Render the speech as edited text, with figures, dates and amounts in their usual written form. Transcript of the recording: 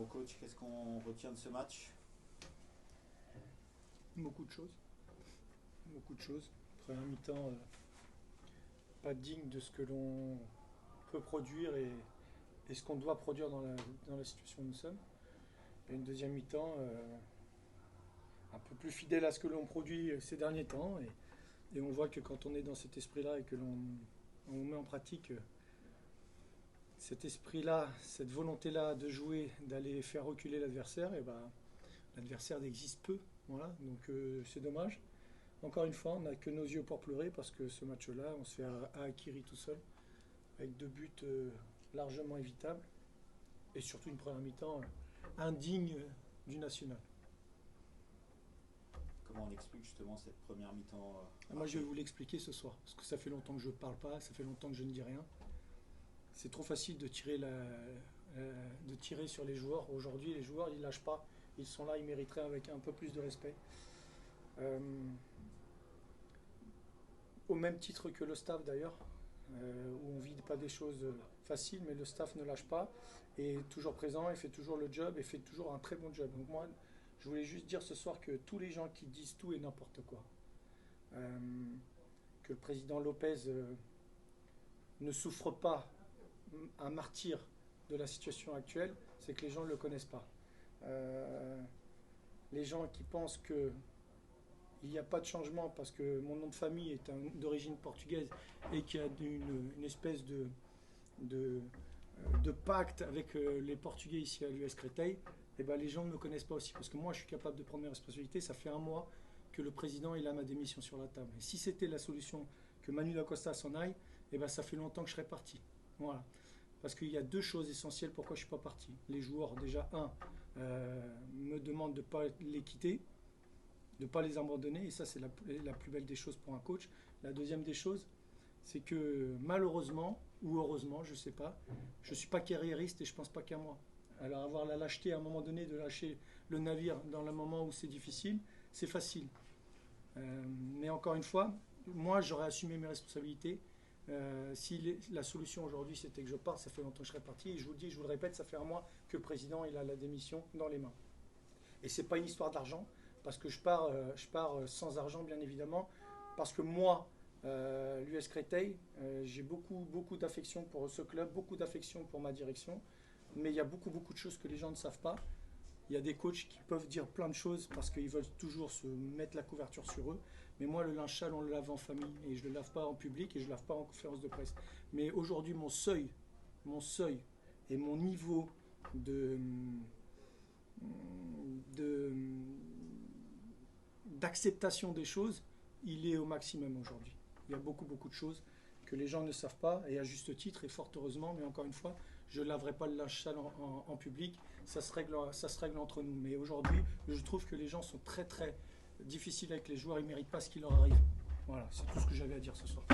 coach, qu'est-ce qu'on retient de ce match? Beaucoup de choses. Beaucoup de choses. Première mi-temps, pas digne de ce que l'on peut produire et ce qu'on doit produire dans la situation où nous sommes. Et une deuxième mi-temps, un peu plus fidèle à ce que l'on produit ces derniers temps. Et on voit que quand on est dans cet esprit-là et que on met en pratique cet esprit-là, cette volonté-là de jouer, d'aller faire reculer l'adversaire, et ben, l'adversaire existe peu. Voilà, donc c'est dommage. Encore une fois, on n'a que nos yeux pour pleurer parce que ce match-là, on se fait à Akiri tout seul, avec 2 buts largement évitables, et surtout une première mi-temps indigne du national. Comment on explique justement cette première mi-temps Moi, je vais vous l'expliquer ce soir, parce que ça fait longtemps que je ne parle pas, ça fait longtemps que je ne dis rien. C'est trop facile de tirer, de tirer sur les joueurs. Aujourd'hui, les joueurs, ils ne lâchent pas. Ils sont là, ils mériteraient avec un peu plus de respect. Au même titre que le staff d'ailleurs, où on ne vit pas des choses faciles, mais le staff ne lâche pas, est toujours présent, et fait toujours le job, et fait toujours un très bon job. Donc moi, je voulais juste dire ce soir que tous les gens qui disent tout et n'importe quoi, que le président Lopez ne souffre pas un martyr de la situation actuelle, c'est que les gens ne le connaissent pas. Les gens qui pensent que il n'y a pas de changement parce que mon nom de famille est d'origine portugaise et qu'il y a une espèce de pacte avec les Portugais ici à l'US Créteil, et ben les gens ne me connaissent pas aussi. Parce que moi, je suis capable de prendre mes responsabilités. Ça fait un mois que le président il a ma démission sur la table. Et si c'était la solution que Manu Dacosta s'en aille, et ben ça fait longtemps que je serais parti. Voilà. Parce qu'il y a 2 choses essentielles pourquoi je ne suis pas parti. Les joueurs, déjà, me demandent de ne pas les quitter, de ne pas les abandonner, et ça c'est la plus belle des choses pour un coach. La deuxième des choses, c'est que malheureusement, ou heureusement, je ne sais pas, je ne suis pas carriériste et je ne pense pas qu'à moi. Alors avoir la lâcheté à un moment donné de lâcher le navire dans le moment où c'est difficile, c'est facile. Mais encore une fois, moi j'aurais assumé mes responsabilités. Si la solution aujourd'hui c'était que je parte, ça fait longtemps que je serais parti, et je vous le dis, je vous le répète, ça fait un mois que le président il a la démission dans les mains. Et c'est pas une histoire d'argent, parce que je pars sans argent bien évidemment, parce que moi, l'US Créteil, j'ai beaucoup d'affection pour ce club, beaucoup d'affection pour ma direction, mais il y a beaucoup de choses que les gens ne savent pas. Il y a des coachs qui peuvent dire plein de choses parce qu'ils veulent toujours se mettre la couverture sur eux. Mais moi, le linge sale, on le lave en famille. Et je ne le lave pas en public et je ne le lave pas en conférence de presse. Mais aujourd'hui, mon seuil et mon niveau d'acceptation des choses, il est au maximum aujourd'hui. Il y a beaucoup de choses que les gens ne savent pas, et à juste titre, et fort heureusement, mais encore une fois, je ne laverai pas le linge sale en public, ça se règle entre nous. Mais aujourd'hui, je trouve que les gens sont très difficiles avec les joueurs, ils ne méritent pas ce qui leur arrive. Voilà, c'est tout ce que j'avais à dire ce soir.